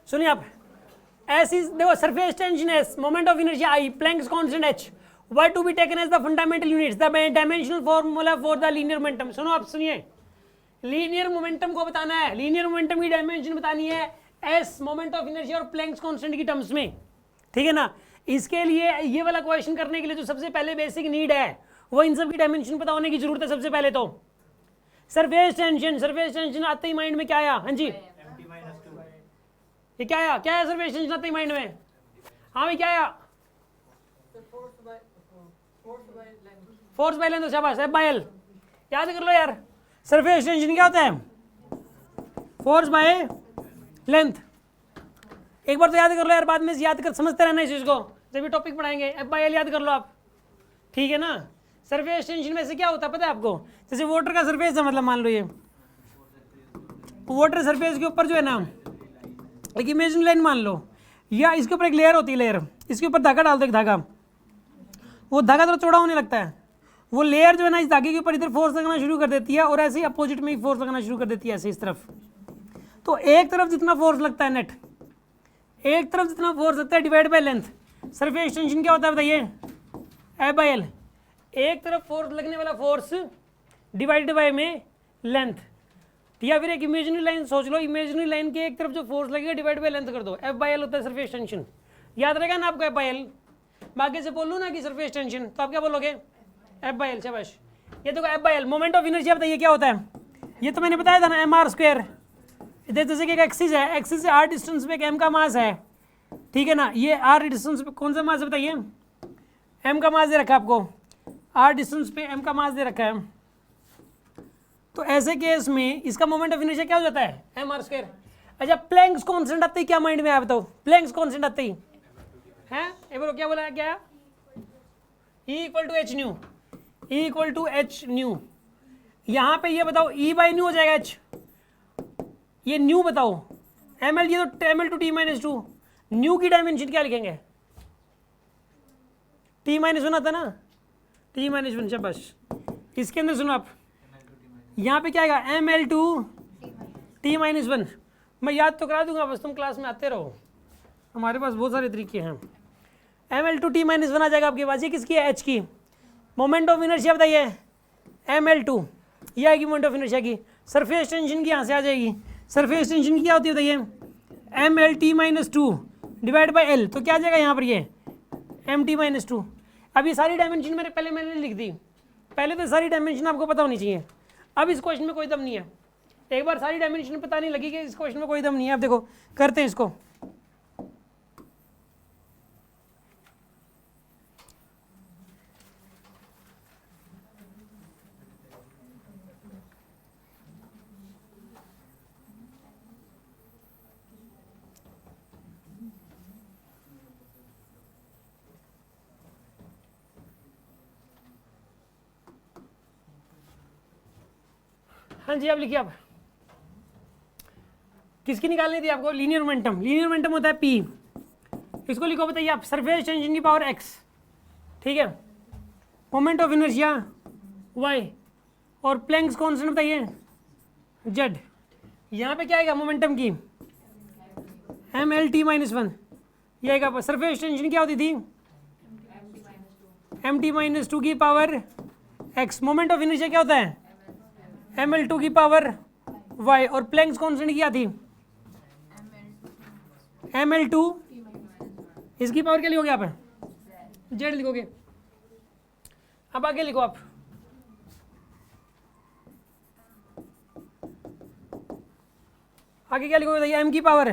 सुनिए आप, ऐसी देखो surface tension S, moment of inertia I, Planck's constant H, were to be taken as the fundamental units, the dimensional formula for the linear momentum. सुनो आप, सुनिए, linear momentum को बताना है, लीनियर मोमेंटम की डायमेंशन बतानी है एस, मोमेंट ऑफ इनर्शिया और प्लैंक्स कांस्टेंट की टर्म्स में, ठीक है ना। इसके लिए ये वाला क्वेश्चन करने के लिए जो सबसे पहले बेसिक नीड है वो इन सब की डायमेंशन पता होने की जरूरत है सबसे पहले। तो सरफेस टेंशन, सरफेस टेंशन आते ही माइंड में क्या आया? हाँ जी, ये क्या आया? क्या है सरफेस टेंशन आते ही माइंड में? हाँ भाई क्या आया? फोर्स बाय लेंथ, शाबाश, एफ बाय एल। याद कर लो यार, सरफेस टेंशन क्या होता है? Force by length. एक बार तो याद कर लो यार, बाद में याद कर, समझते रहना इस चीज को, जब भी टॉपिक पढ़ाएंगे एफ बाय एल याद कर लो आप, ठीक है ना। सरफेस टेंशन में से क्या होता है पता है आपको? जैसे वाटर का सरफेस है, मतलब मान लो ये वाटर सरफेस के ऊपर जो है ना एक इमेजिनरी लाइन मान लो, या इसके ऊपर एक लेयर होती है, लेयर, इसके ऊपर धागा डाल दो, एक धागा, वो धागा थोड़ा चौड़ा होने लगता है, वो लेयर जो है ना इस धागे के ऊपर इधर फोर्स लगना शुरू कर देती है और ऐसे ही अपोजिट में फोर्स लगना शुरू कर देती है, ऐसे इस तरफ। तो एक तरफ जितना फोर्स लगता है नेट, एक तरफ जितना फोर्स लगता है divide by length, surface tension क्या होता है बताइए? F by L. एक तरफ फोर्स लगने वाला फोर्स डिवाइडेड बाय में लेंथ, या फिर एक इमेजिनरी लाइन सोच लो, इमेजिनरी लाइन के एक तरफ जो फोर्स लगेगा डिवाइड बाय लेंथ कर दो, एफ बाय एल होता है सरफेस टेंशन। याद रहेगा ना आपको एफ बाय एल? बाकी से बोलूँ ना कि सरफेस टेंशन, तो आप क्या बोलोगे? एफ बाय एल, शाबाश। ये देखो F by L, moment of inertia बताइए क्या होता है? ये तो मैंने बताया था ना, एम आर स्क्वायर। जैसे कि एक एक्सिस है, एक्सिस से आर डिस्टेंस पे एक एम का मास है, ठीक है ना। ये आर डिस्टेंस पे कौन सा मास है बताइए? एम का मास दे रखा है आपको, आर डिस्टेंस पे एम का मास दे रखा है। तो ऐसे केस में इसका मोमेंट ऑफ इनर्शिया क्या हो जाता है? M R square. अच्छा, प्लैंक्स कांस्टेंट आते ही क्या माइंड में आया बताओ? प्लैंक्स कांस्टेंट आते ही हैं, ये बोलो क्या बोला है? क्या? E equal to h nu, E equal to h nu. यहाँ पे ये बताओ E बाई न्यू हो जाएगा एच, ये न्यू बताओ, एम एल, ये तो M L two T minus two. Nu की डायमेंशन क्या लिखेंगे? टी माइनस वन आता ना, टी माइनस वन, शाबाश। इसके अंदर सुनो आप, यहाँ पे क्या आएगा? M L two T minus one. मैं याद तो करा दूंगा, बस तुम क्लास में आते रहो, हमारे पास बहुत सारे तरीके हैं। M L two T minus one आ जाएगा आपके पास। ये किसकी है? एच की। मोमेंट ऑफ इनर्शिया बताइए? एम एल टू, ये आएगी मोमेंट ऑफ इनर्शिया की। सरफेस टेंशन की यहाँ से आ जाएगी, सरफेस टेंशन की क्या होती है बताइए? M L T minus two divide by L. तो क्या आ जाएगा यहाँ पर? ये एम टी माइनस टू। अब ये सारी डायमेंशन मैंने लिख दी, पहले तो सारी डायमेंशन आपको पता होनी चाहिए। अब इस क्वेश्चन में कोई दम नहीं है, एक बार सारी डायमेंशन पता नहीं लगी कि इस क्वेश्चन में कोई दम नहीं है। अब देखो करते हैं इसको। हाँ जी, अब लिखिए। आप किसकी निकालनी थी आपको? Linear momentum. लीनियर मोमेंटम होता है P, इसको लिखो बताइए आप, सरफेस टेंशन की पावर x, ठीक है, मोमेंट ऑफ इनर्शिया y, और प्लैंक्स कांस्टेंट बताइए z। यहाँ पे क्या आएगा मोमेंटम की? M L T minus one. ये आएगा। सरफेस टेंशन क्या होती थी? एम टी माइनस टू की power x। Moment of inertia क्या होता है? एम एल टू की पावर y, और प्लैंक्स कांस्टेंट क्या थी? एम एल टू, इसकी पावर क्या लिखोगे आप? z लिखोगे। अब आगे लिखो आप, आगे क्या लिखोगे बताइए? m की power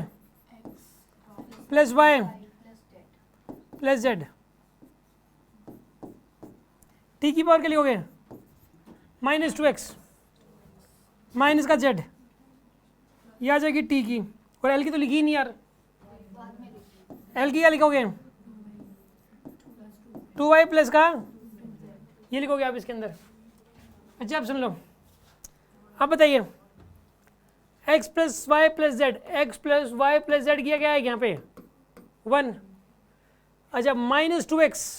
plus y plus z। t की पावर क्या लिखोगे? माइनस टू एक्स माइनस का z, ये आ जाएगी t की। और l की तो लिखी ही नहीं यार, l की क्या लिखोगे? 2y प्लस का, ये लिखोगे आप इसके अंदर। अच्छा आप सुन लो, अब बताइए x plus y plus z, x plus y plus z किया क्या है यहाँ पे? 1। अच्छा minus two x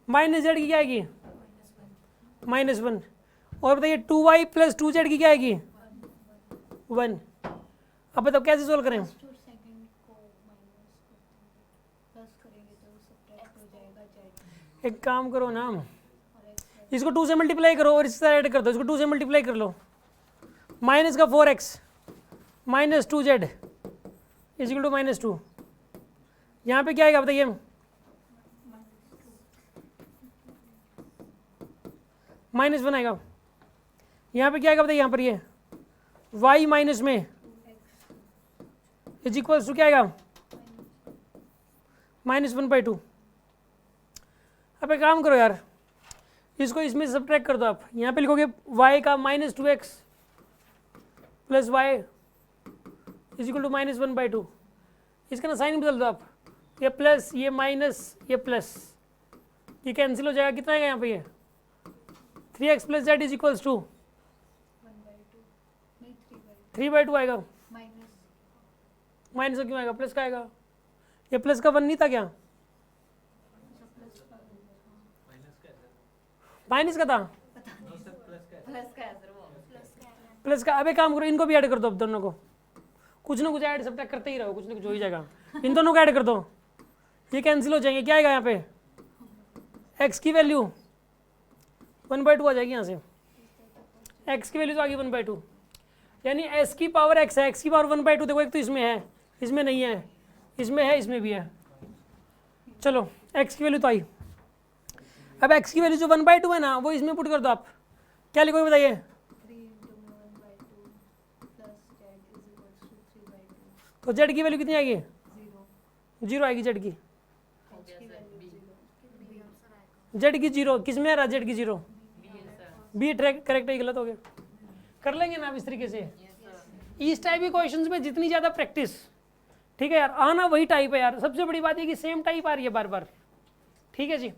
minus z की क्या आएगी? माइनस 1। और बताइए 2y प्लस टू जेड की क्या आएगी? 1। अब बताओ कैसे सोल्व करें? एक काम करो ना, इसको 2 से मल्टीप्लाई करो और इससे ऐड कर दो, इसको 2 से मल्टीप्लाई कर लो, माइनस का 4x minus 2z is equal to -2। यहाँ पे क्या आएगा बताइए? -1 आएगा। यहाँ पे क्या आएगा बताइए? यहाँ पर ये y माइनस में इज इक्वल्स टू क्या आएगा? -1/2। अब एक काम करो यार, इसको इसमें सब्ट्रैक्ट कर दो आप। यहाँ पे लिखोगे y का -2x plus y is equal to -1/2। इसका ना साइन बदल दो आप, ये प्लस ये माइनस ये प्लस, ये कैंसिल हो जाएगा। कितना आएगा यहाँ पे? ये 3x plus z is equals to 3/2 आएगा। माइनस का क्यों आएगा? प्लस का आएगा। ये प्लस का 1 नहीं था क्या? माइनस का था, प्लस का। अब एक काम करो, इनको भी ऐड कर दो, अब दोनों को कुछ ना कुछ ऐड सब्ट्रैक्ट करते ही रहो, कुछ ना कुछ हो ही जाएगा। इन दोनों को ऐड कर दो, ये कैंसिल हो जाएंगे। क्या आएगा यहाँ पे? x की वैल्यू 1/2 आ जाएगी यहाँ से। x की वैल्यू तो आ गई 1/2, यानी s की पावर x है, x की पावर 1/2। देखो एक तो इसमें है, इसमें नहीं है, इसमें है, इसमें भी है। चलो x की वैल्यू तो आई। अब x की वैल्यू जो 1/2 है ना, वो इसमें पुट कर दो आप। क्या लिखोगे बताइए? तो z की वैल्यू कितनी आएगी? 0 आएगी। z की 0 किस में आ रहा? z की 0 बी ट्रैक करेक्ट है, गलत हो गया। कर लेंगे ना आप इस तरीके से। इस टाइप के क्वेश्चंस में जितनी ज़्यादा प्रैक्टिस, ठीक है यार, आना वही टाइप है यार। सबसे बड़ी बात है कि सेम टाइप आ रही है बार बार। ठीक है जी।